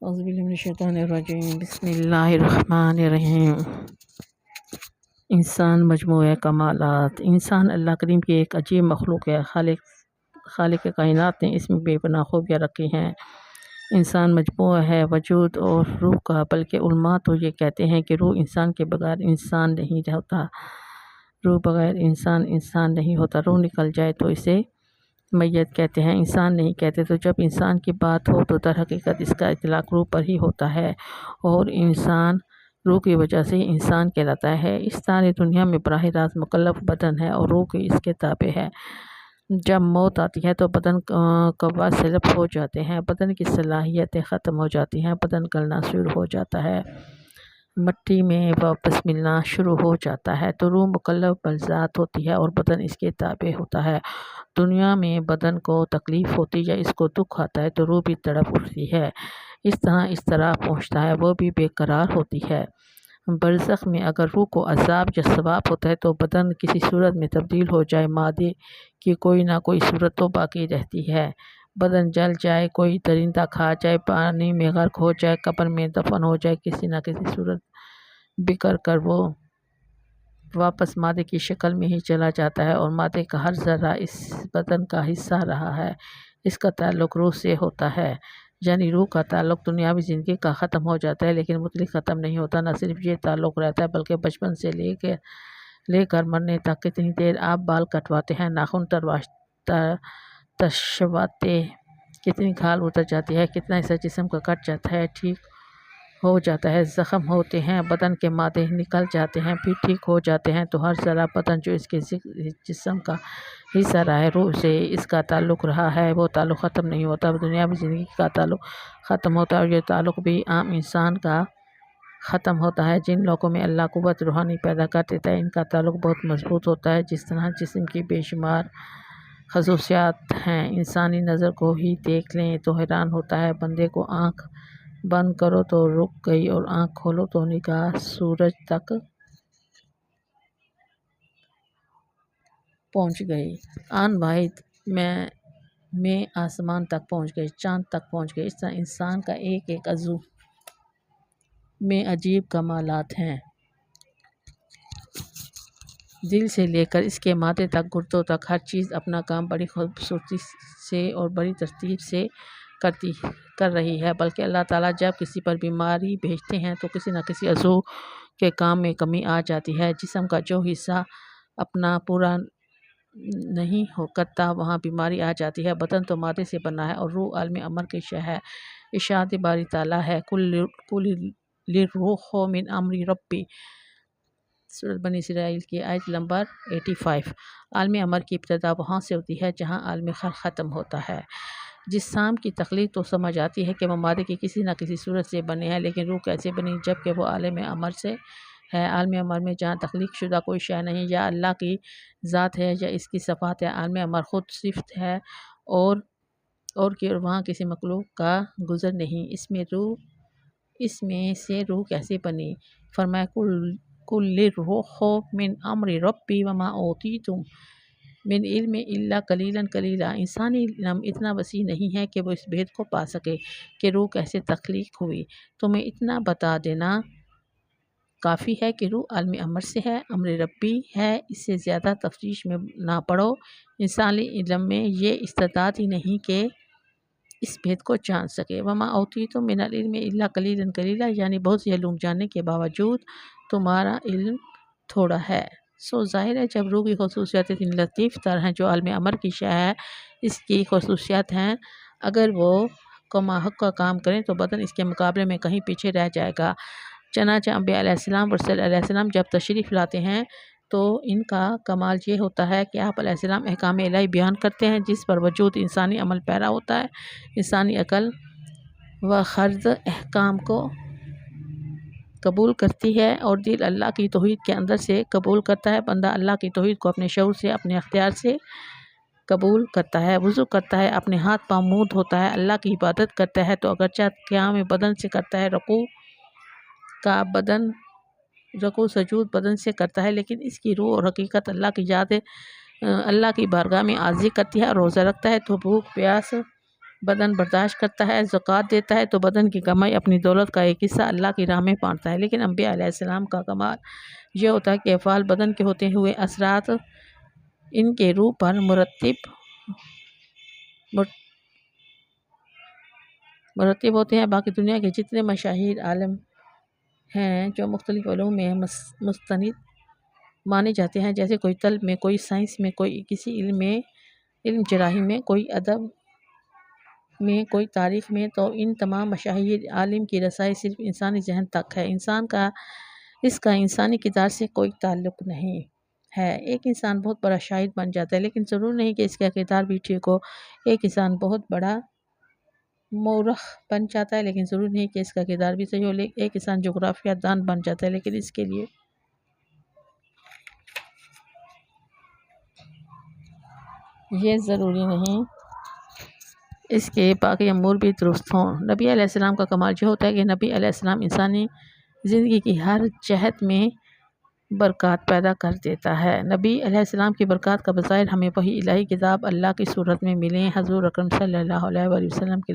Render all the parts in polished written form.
اعوذ باللہ من الشیطان الرجیم، بسم اللہ الرحمن الرحیم۔ انسان مجموعہ کمالات۔ انسان اللہ کریم کی ایک عجیب مخلوق ہے۔ خالق کائنات نے اس میں بے پناہ خوبیاں رکھی ہیں۔ انسان مجموعہ ہے وجود اور روح کا، بلکہ علماء تو یہ کہتے ہیں کہ روح انسان کے بغیر انسان نہیں ہوتا۔ روح بغیر انسان نہیں ہوتا۔ روح نکل جائے تو اسے میت کہتے ہیں، انسان نہیں کہتے۔ تو جب انسان کی بات ہو تو در حقیقت اس کا اطلاق روح پر ہی ہوتا ہے، اور انسان روح کی وجہ سے انسان کہلاتا ہے۔ اس ساری دنیا میں براہ راست مکلف بدن ہے اور روح کی اس کے تابع ہے۔ جب موت آتی ہے تو بدن قوا سلب ہو جاتے ہیں، بدن کی صلاحیتیں ختم ہو جاتی ہیں، بدن گلنا شروع ہو جاتا ہے، مٹی میں واپس ملنا شروع ہو جاتا ہے۔ تو روح مکلف بذات ہوتی ہے اور بدن اس کے تابع ہوتا ہے۔ دنیا میں بدن کو تکلیف ہوتی یا اس کو دکھ آتا ہے تو روح بھی تڑپ اٹھتی ہے، اس طرح اضطراب پہنچتا ہے، وہ بھی بے قرار ہوتی ہے۔ برزخ میں اگر روح کو عذاب یا ثواب ہوتا ہے تو بدن کسی صورت میں تبدیل ہو جائے، مادے کی کوئی نہ کوئی صورت تو باقی رہتی ہے۔ بدن جل جائے، کوئی درندہ کھا جائے، پانی میں غرق ہو جائے، قبر میں دفن ہو جائے، کسی نہ کسی صورت بکھر کر وہ واپس مادے کی شکل میں ہی چلا جاتا ہے، اور مادے کا ہر ذرہ اس بدن کا حصہ رہا ہے۔ اس کا تعلق روح سے ہوتا ہے، یعنی روح کا تعلق دنیاوی زندگی کا ختم ہو جاتا ہے، لیکن مطلق ختم نہیں ہوتا۔ نہ صرف یہ تعلق رہتا ہے بلکہ بچپن سے لے کر مرنے تک کتنی دیر آپ بال کٹواتے ہیں، ناخن تشواتے، کتنی کھال اتر جاتی ہے، کتنا حصہ جسم کا کٹ جاتا ہے، ٹھیک ہو جاتا ہے، زخم ہوتے ہیں، بدن کے مادے نکل جاتے ہیں، پھر ٹھیک ہو جاتے ہیں۔ تو ہر ذرہ بدن جو اس کے جسم کا حصہ رہا ہے، روح سے اس کا تعلق رہا ہے، وہ تعلق ختم نہیں ہوتا۔ دنیاوی زندگی کا تعلق ختم ہوتا ہے، اور یہ تعلق بھی عام انسان کا ختم ہوتا ہے۔ جن لوگوں میں اللہ قوت روحانی پیدا کر دیتا ہے، ان کا تعلق بہت مضبوط ہوتا ہے۔ جس طرح جسم کی بے شمار خصوصیات ہیں، انسانی نظر کو ہی دیکھ لیں تو حیران ہوتا ہے۔ بندے کو آنکھ بند کرو تو رک گئی، اور آنکھ کھولو تو نگاہ سورج تک پہنچ گئی، آن واحد میں آسمان تک پہنچ گئی، چاند تک پہنچ گئی۔ اس طرح انسان کا ایک ایک عضو میں عجیب کمالات ہیں۔ دل سے لے کر اس کے مادے تک، گردوں تک، ہر چیز اپنا کام بڑی خوبصورتی سے اور بڑی ترتیب سے کر رہی ہے۔ بلکہ اللہ تعالیٰ جب کسی پر بیماری بھیجتے ہیں تو کسی نہ کسی عضو کے کام میں کمی آ جاتی ہے۔ جسم کا جو حصہ اپنا پورا نہیں کرتا وہاں بیماری آ جاتی ہے۔ بدن تو مادے سے بنا ہے اور روح عالم امر کی شے ہے۔ ارشاد باری تعالیٰ ہے، کل للروح من امر ربی، سورۃ بنی اسرائیل کی آیت نمبر 85۔ عالم امر کی ابتدا وہاں سے ہوتی ہے جہاں عالم خلق ختم ہوتا ہے۔ جسام کی تخلیق تو سمجھ آتی ہے کہ وہ مادے کی کسی نہ کسی صورت سے بنے ہیں، لیکن روح کیسے بنی جبکہ وہ عالم امر سے ہے؟ عالم امر میں جہاں تخلیق شدہ کوئی شے نہیں، یا اللہ کی ذات ہے یا اس کی صفات ہے، عالم امر خود صفت ہے، اور وہاں کسی مخلوق کا گزر نہیں۔ اس میں سے روح کیسے بنی؟ فرمایا کل للروح من امر ربی وما اوتیتم من علم الا قلیلا قلیلا۔ انسانی علم اتنا وسیع نہیں ہے کہ وہ اس بھید کو پا سکے کہ روح کیسے تخلیق ہوئی۔ تمہیں اتنا بتا دینا کافی ہے کہ روح عالم امر سے ہے، امر ربی ہے، اس سے زیادہ تفتیش میں نہ پڑو۔ انسانی علم میں یہ استعداد ہی نہیں کہ اس بھید کو جان سکے۔ وما اوتیتم من العلم الا قلیلا قلیلا، یعنی بہت سے علوم جاننے کے باوجود تمہارا علم تھوڑا ہے۔ سو ظاہر ہے جب روح کی خصوصیات اتنی لطیف تر ہیں جو عالم امر کی شے ہے، اس کی خصوصیات ہیں، اگر وہ کماحق کا کام کریں تو بدن اس کے مقابلے میں کہیں پیچھے رہ جائے گا۔ چنانچہ انبیاء علیہ السلام، رسول علیہ السلام جب تشریف لاتے ہیں تو ان کا کمال یہ ہوتا ہے کہ آپ علیہ السلام احکام الہی بیان کرتے ہیں، جس پر وجود انسانی عمل پیرا ہوتا ہے۔ انسانی عقل و خرد احکام کو قبول کرتی ہے اور دل اللہ کی توحید کے اندر سے قبول کرتا ہے۔ بندہ اللہ کی توحید کو اپنے شعور سے، اپنے اختیار سے قبول کرتا ہے، وضو کرتا ہے، اپنے ہاتھ پاؤں منہ دھوتا ہے، اللہ کی عبادت کرتا ہے تو اگرچہ قیام بدن سے کرتا ہے، رکوع سجود بدن سے کرتا ہے، لیکن اس کی روح اور حقیقت اللہ کی یاد اللہ کی بارگاہ میں عاجزی کرتی ہے اور روزہ رکھتا ہے تو بھوک پیاس بدن برداشت کرتا ہے، زکوٰۃ دیتا ہے تو بدن کی کمائی اپنی دولت کا ایک حصہ اللہ کی راہ میں بانٹتا ہے۔ لیکن انبیاء علیہ السلام کا کمال یہ ہوتا ہے کہ افعال بدن کے ہوتے ہوئے اثرات ان کے روح پر مرتب ہوتے ہیں۔ باقی دنیا کے جتنے مشاہیر عالم ہیں جو مختلف علوم میں مستند مانے جاتے ہیں، جیسے کوئی طب میں، کوئی سائنس میں، کوئی کسی علم جراحی میں، کوئی ادب میں، کوئی تاریخ میں، تو ان تمام مشاہیر عالم کی رسائی صرف انسانی ذہن تک ہے۔ اس کا انسانی کردار سے کوئی تعلق نہیں ہے۔ ایک انسان بہت بڑا شاعر بن جاتا ہے لیکن ضرور نہیں کہ اس کا کردار بھی ٹھیک ہو۔ ایک انسان بہت بڑا مورخ بن جاتا ہے لیکن ضرور نہیں کہ اس کا کردار بھی صحیح ہو۔ ایک انسان جغرافیہ دان بن جاتا ہے لیکن اس کے لیے یہ ضروری نہیں اس کے باقی امور بھی درست ہوں۔ نبی علیہ السلام کا کمال یہ ہوتا ہے کہ نبی علیہ السلام انسانی زندگی کی ہر جہت میں برکات پیدا کر دیتا ہے۔ نبی علیہ السلام کی برکات کا بظاہر ہمیں وحی الہی کتاب اللہ کی صورت میں ملے۔ حضور اکرم صلی اللہ علیہ وآلہ وسلم کے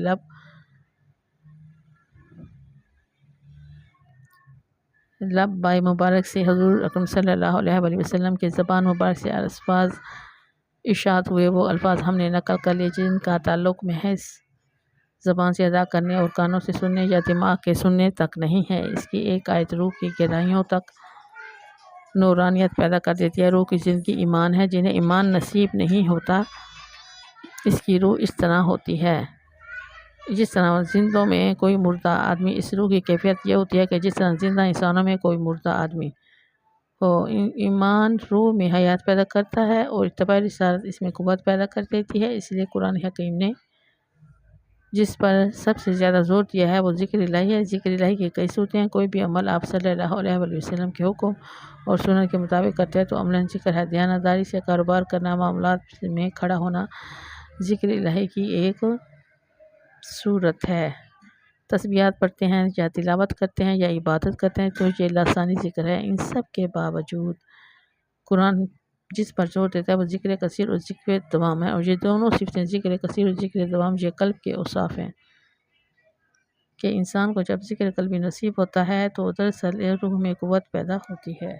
لب بائے مبارک سے حضور اکرم صلی اللہ علیہ وآلہ وسلم کے زبان مبارک سے الفاظ ارشاد ہوئے، وہ الفاظ ہم نے نقل کر لیے جن کا تعلق محض زبان سے ادا کرنے اور کانوں سے سننے یا دماغ کے سننے تک نہیں ہے۔ اس کی ایک آیت روح کی گہرائیوں تک نورانیت پیدا کر دیتی ہے۔ روح کی زندگی ایمان ہے۔ جنہیں ایمان نصیب نہیں ہوتا اس کی روح اس طرح ہوتی ہے جس طرح زندوں میں کوئی مردہ آدمی۔ اس روح کی کیفیت یہ ہوتی ہے کہ جس طرح زندہ انسانوں میں کوئی مردہ آدمی ہو۔ ایمان روح میں حیات پیدا کرتا ہے اور اتباع رسالت اس میں قوت پیدا کر دیتی ہے۔ اس لیے قرآن حکیم نے جس پر سب سے زیادہ زور دیا ہے وہ ذکر الہی ہے۔ ذکر الہی کی کئی صورتیں ہیں۔ کوئی بھی عمل آپ صلی اللہ علیہ وآلہ وسلم کے حکم اور سنت کے مطابق کرتے ہیں تو عملاً ذکر ہے۔ دیانتداری سے کاروبار کرنا، معاملات میں کھڑا ہونا ذکر الہی کی ایک صورت ہے۔ تسبیحات پڑھتے ہیں یا تلاوت کرتے ہیں یا عبادت کرتے ہیں تو یہ لسانی ذکر ہے۔ ان سب کے باوجود قرآن جس پر زور دیتا ہے وہ ذکر کثیر اور ذکر دوام ہے، اور یہ دونوں صفتیں ذکر کثیر اور ذکر دوام یہ قلب کے اوصاف ہیں کہ انسان کو جب ذکر قلبی نصیب ہوتا ہے تو دراصل روح میں قوت پیدا ہوتی ہے۔